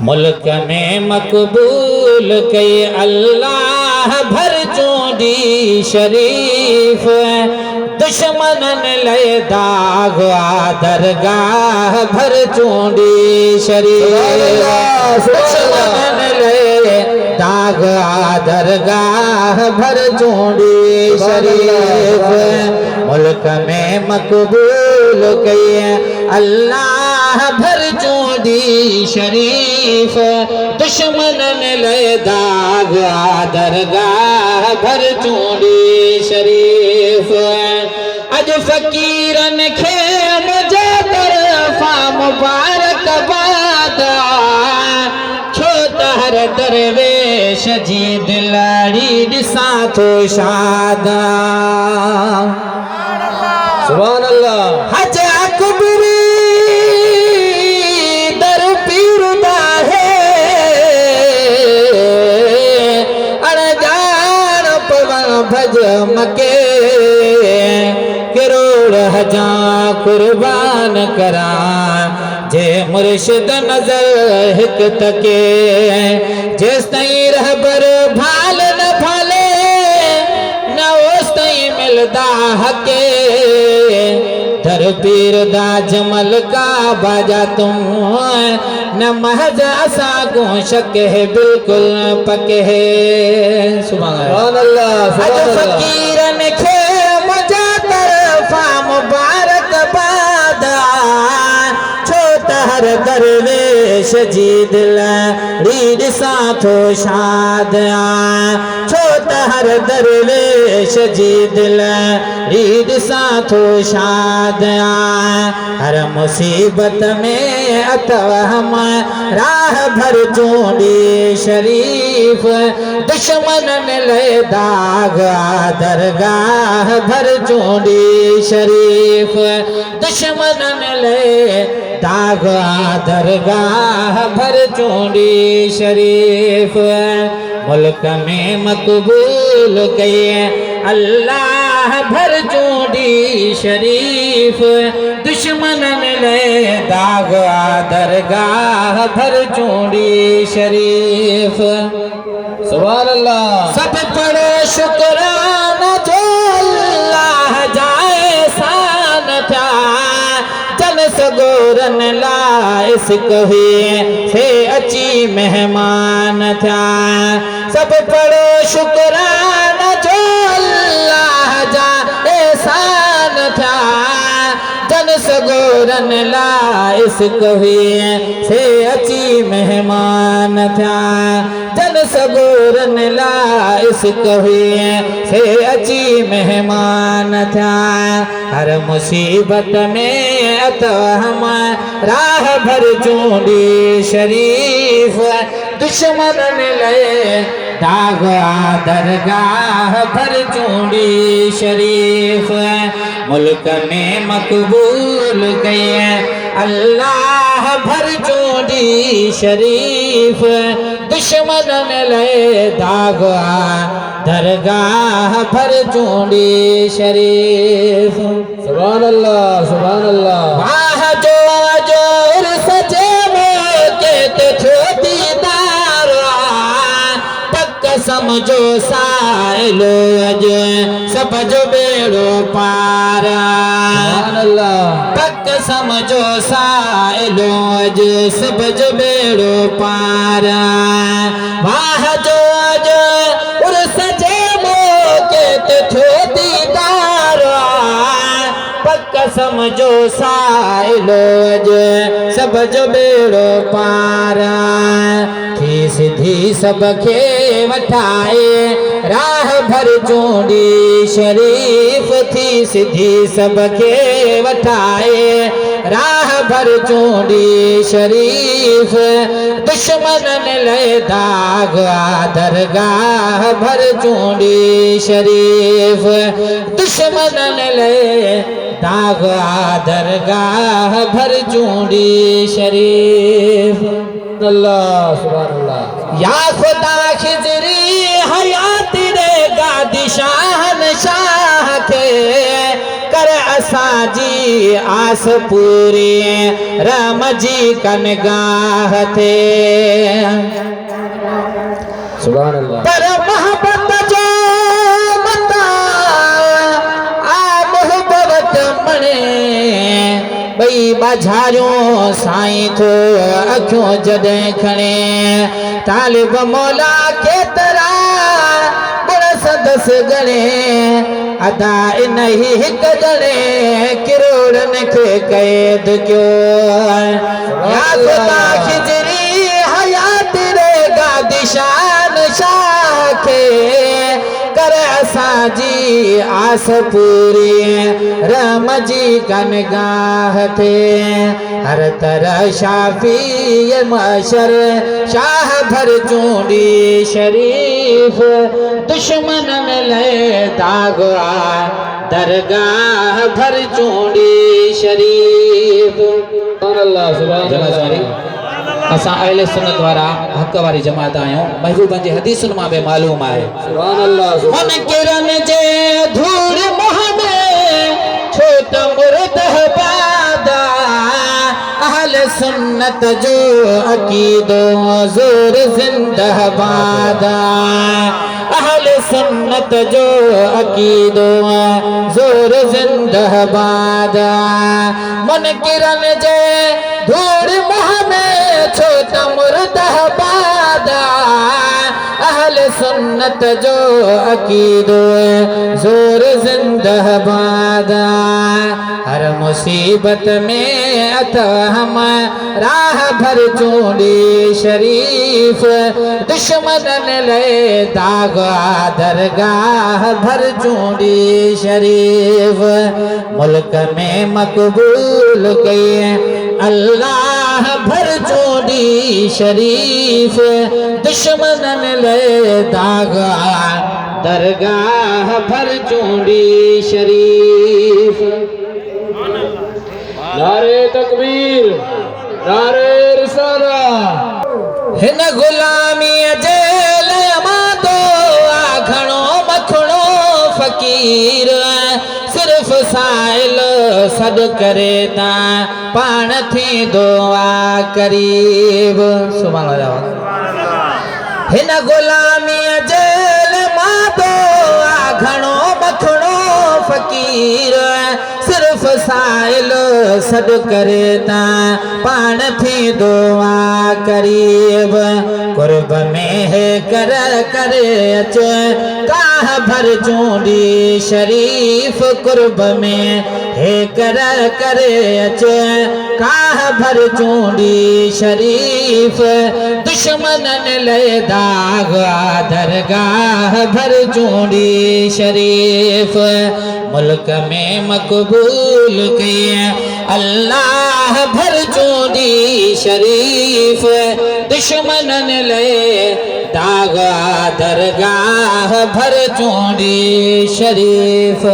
मुल्क में मकबूल कई अल्लाह भर चूंडी शरीफ दुश्मनन ले दाग दरगाह भर चूंडी शरीफ दुश्मनन ले दाग दरगाह भर चूंडी शरीफ मुल्क में मकबूल कई अल्लाह भर चूंडी शरीफ दुश्मनन ले दाग दरगाह भर चूंडी शरीफ अज फकीरन खे मुझे तरफा मुबारक बाद छो तहर दरवेश जी दिलाड़ी दिसा तो शादा सुभान अल्लाह हज अकबरी दर पीरदा है अड़जान पवन भज मके करोड़ हजा कुर्बान करा जे मुर्शिद नजर हिक तके जिस तई रहबर भाल न भाले न उस तई मिलदा हके दर पीर दा जमल का बाजा तुम न महज असा को शक है बिल्कुल पके है सुभान अल्लाह फकीरन खे मुझे तरफा मुबारक बाद छो तहर दरवेश जी दिलाड़ी सा थो शाद छो तहर दरवेश जी दिलाड़ी सा थो शाद हर मुसीबत में अतव हम राह भर चूंडी शरीफ दुश्मनन ले दाग दरगाह भर चूंडी शरीफ दुश्मनन ले दाग दरगाह भर चूंडी शरीफ मुल्क में मकबूल कई अल्लाह भर चूंडी शरीफ दुश्मनन ले दाग दरगाह भर चूंडी शरीफ सुभान अल्लाह सब पढ़े शुक्राना जो अल्लाह जाए शान था जन सगोरन लाइस कही से अची मेहमान था सब पढ़ो शुक्राना जो अल्लाह जाए शान था जन सगोरन लाइस कही से अची मेहमान था जन सगोरन लाइस कही से अची मेहमान था हर मुसीबत में अत हम राह भर चूंडी शरीफ दुश्मनन ले दाग दरगाह भर चूंडी शरीफ मुल्क में मकबूल गए अल्लाह भर चूंडी शरीफ दुश्मनन ले दाग दरगाह भर चूंडी शरीफ सुभान अल्लाह सुभान अल्लाह वाह जो जोर सजे के तो छोटी दारा पक्क समझो साइलो अज सब जो बेड़ो पारा सुभान अल्लाह पक्क समझो साइलो अज सब जो बेड़ो पारा वाह जो उर सजे के तो छोटी दारा पक्क समझो साइलो सब जो बेड़ो पारा थी सिधी सबके वठाए राह भर चूंडी शरीफ थी सिधी सबके वठाए राह भर चूंडी शरीफ दुश्मनन ले दाग दरगाह भर चूंडी शरीफ दुश्मनन ले दाग दरगाह भर चूंडी शरीफ अल्लाह सुभान अल्लाह या खुदा खिजरी हयात जी आस पूरी राम जी कनगाह थे सुभान अल्लाह पर मोहब्बत जो बता आ मोहब्बत मणे भई बाझारियों साईं थो अखियों जॾहिं खणे तालिब मौला केतिरा गुण सदस गणे अदा इन ही हिक ॼणे किरोड़नि खे क़ैद कयो या खुदा खिजरी हयात रेगा दिशान शाह खे कर असांजी आस पूरी राम जी कनगाह थे हर तरह शाफी मशर शाह भर चूंडी शरीफ दुश्मनन ले दागवा दरगाह भर चूंडी शरीफ अल्लाह सुभान अल्लाह असां अहले सुन्नत वारा हक वारी जमात आहियूं महबूबन जी हदीसुनि मां बि मालूम आहे सुभान अल्लाह मुनकिरन जे धूड़ मोह में छो त मुर्द बादा अहले सुन्नत जो अकीदो ज़ोर ज़िंदाबाद अहले सुन्नत जो अकीदो ज़ोर ज़िंदाबाद मुनकिरन जे धूड़ मोह में छो त मुर्दाबाद अहले सुन्नत जो अकीदो ज़ोर ज़िंदाबाद हर मुसीबत में अतहम राह भर चूंडी शरीफ दुश्मनन ले दागा दरगाह भर चूंडी शरीफ मुल्क में मकबूल कई अल्लाह भर चूंडी शरीफ दुश्मनन ले दागा दरगाह भर चूंडी शरीफ नारे तकबीर नारे रिसाला हिन गुलामी जेल मां घणो मखणो फकीर सिर्फ साइल सॾ करे ता पाण थी दुआ करीब सुभान अल्लाह हिन गुलामी जेल मां घणो मखणो फकीर सिर्फ साइल सॾ करे ता पाण थी दुआ करीब कुर्ब में है कर करे अच काह भर चूंडी शरीफ कुर्ब में है कर करे अच काह भर चूंडी शरीफ दुश्मनन ले दाग दरगाह भर चूंडी शरीफ मुल्क में मकबूल किए अल्लाह भर चूंडी शरीफ दुश्मनन ले दागा दरगाह भर चूंडी शरीफ